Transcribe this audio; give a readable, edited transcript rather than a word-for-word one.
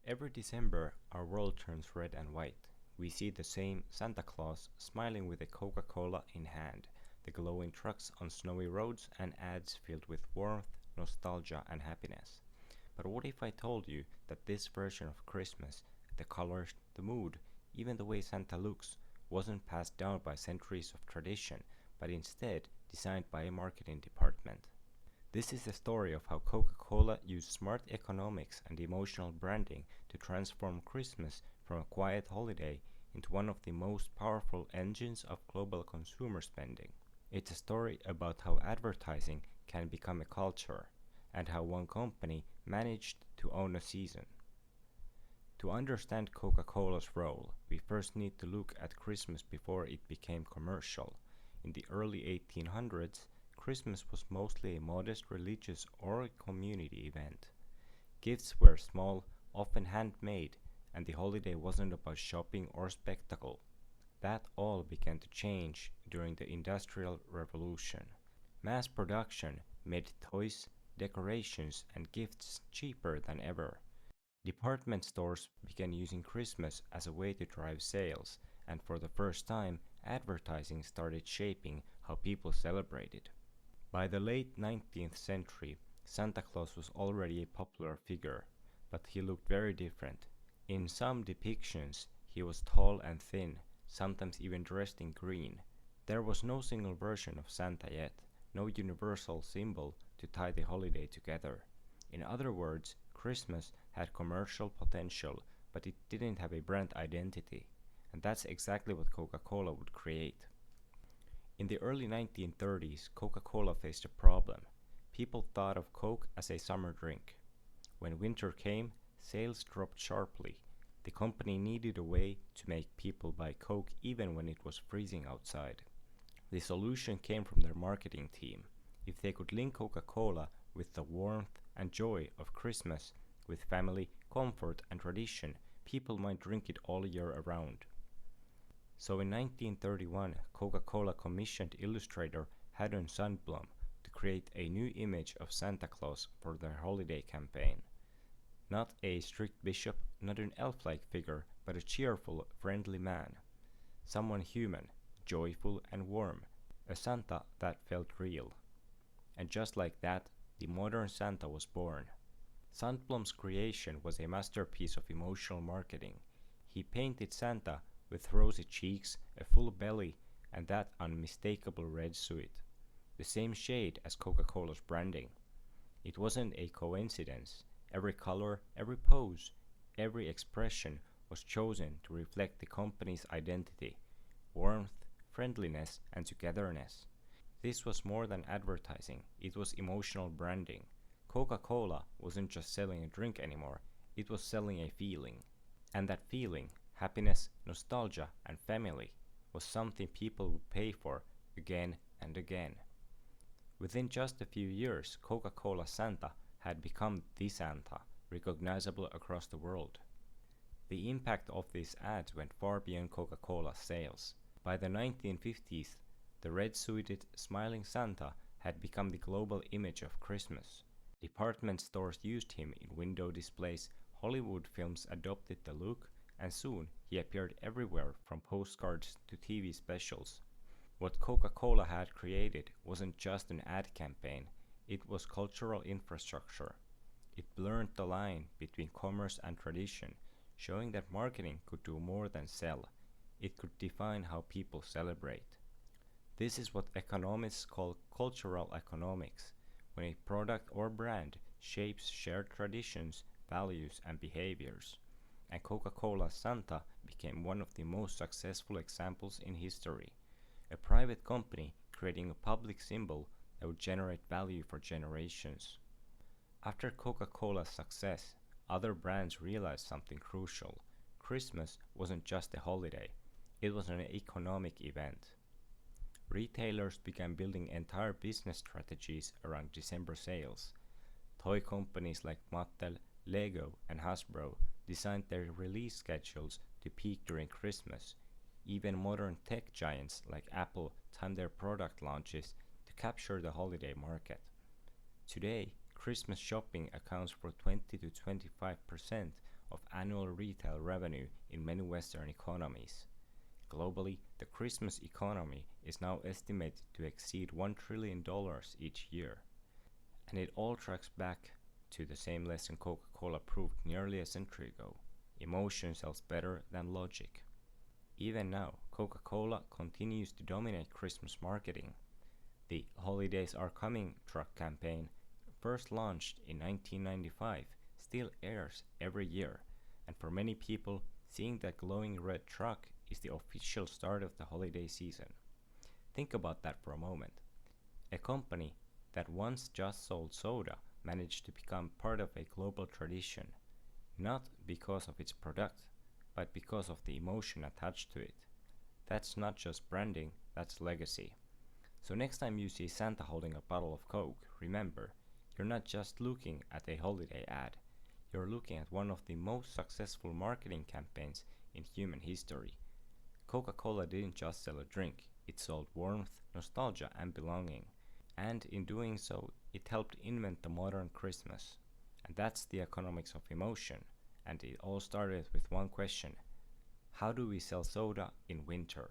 Every December, our world turns red and white. We see the same Santa Claus smiling with a Coca-Cola in hand, the glowing trucks on snowy roads, and ads filled with warmth, nostalgia, and happiness. But what if I told you that this version of Christmas, the colors, the mood, even the way Santa looks, wasn't passed down by centuries of tradition, but instead designed by a marketing department? This is the story of how Coca-Cola used smart economics and emotional branding to transform Christmas from a quiet holiday into one of the most powerful engines of global consumer spending. It's a story about how advertising can become a culture and how one company managed to own a season. To understand Coca-Cola's role, we first need to look at Christmas before it became commercial. In the early 1800s, Christmas was mostly a modest religious or community event. Gifts were small, often handmade, and the holiday wasn't about shopping or spectacle. That all began to change during the Industrial Revolution. Mass production made toys, decorations, and gifts cheaper than ever. Department stores began using Christmas as a way to drive sales, and for the first time, advertising started shaping how people celebrated. By the late 19th century, Santa Claus was already a popular figure, but he looked very different. In some depictions, he was tall and thin, sometimes even dressed in green. There was no single version of Santa yet, no universal symbol to tie the holiday together. In other words, Christmas had commercial potential, but it didn't have a brand identity, and that's exactly what Coca-Cola would create. In the early 1930s, Coca-Cola faced a problem. People thought of Coke as a summer drink. When winter came, sales dropped sharply. The company needed a way to make people buy Coke even when it was freezing outside. The solution came from their marketing team. If they could link Coca-Cola with the warmth and joy of Christmas, with family, comfort, and tradition, people might drink it all year around. So in 1931, Coca-Cola commissioned illustrator Haddon Sundblom to create a new image of Santa Claus for their holiday campaign. Not a strict bishop, not an elf-like figure, but a cheerful, friendly man. Someone human, joyful and warm, a Santa that felt real. And just like that, the modern Santa was born. Sundblom's creation was a masterpiece of emotional marketing. He painted Santa with rosy cheeks, a full belly, and that unmistakable red suit, the same shade as Coca-Cola's branding. It wasn't a coincidence. Every color, every pose, every expression was chosen to reflect the company's identity, warmth, friendliness, and togetherness. This was more than advertising, it was emotional branding. Coca-Cola wasn't just selling a drink anymore, it was selling a feeling. And that feeling, happiness, nostalgia, and family, was something people would pay for again and again. Within just a few years, Coca-Cola Santa had become the Santa, recognizable across the world. The impact of these ads went far beyond Coca-Cola's sales. By the 1950s, the red-suited, smiling Santa had become the global image of Christmas. Department stores used him in window displays, Hollywood films adopted the look, and soon he appeared everywhere from postcards to TV specials. What Coca-Cola had created wasn't just an ad campaign, it was cultural infrastructure. It blurred the line between commerce and tradition, showing that marketing could do more than sell. It could define how people celebrate. This is what economists call cultural economics, when a product or brand shapes shared traditions, values, and behaviors. And Coca-Cola Santa became one of the most successful examples in history. A private company creating a public symbol that would generate value for generations. After Coca-Cola's success, other brands realized something crucial. Christmas wasn't just a holiday, it was an economic event. Retailers began building entire business strategies around December sales. Toy companies like Mattel, Lego, and Hasbro designed their release schedules to peak during Christmas. Even modern tech giants like Apple timed their product launches to capture the holiday market. Today, Christmas shopping accounts for 20 to 25% of annual retail revenue in many Western economies. Globally, the Christmas economy is now estimated to exceed $1 trillion each year. And it all tracks back to the same lesson Coca-Cola proved nearly a century ago. Emotion sells better than logic. Even now, Coca-Cola continues to dominate Christmas marketing. The Holidays Are Coming truck campaign, first launched in 1995, still airs every year, and for many people, seeing that glowing red truck is the official start of the holiday season. Think about that for a moment. A company that once just sold soda managed to become part of a global tradition, not because of its product, but because of the emotion attached to it. That's not just branding, that's legacy. So next time you see Santa holding a bottle of Coke, remember, you're not just looking at a holiday ad, you're looking at one of the most successful marketing campaigns in human history. Coca-Cola didn't just sell a drink, it sold warmth, nostalgia, and belonging. And in doing so, it helped invent the modern Christmas. And that's the economics of emotion. And it all started with one question: how do we sell soda in winter?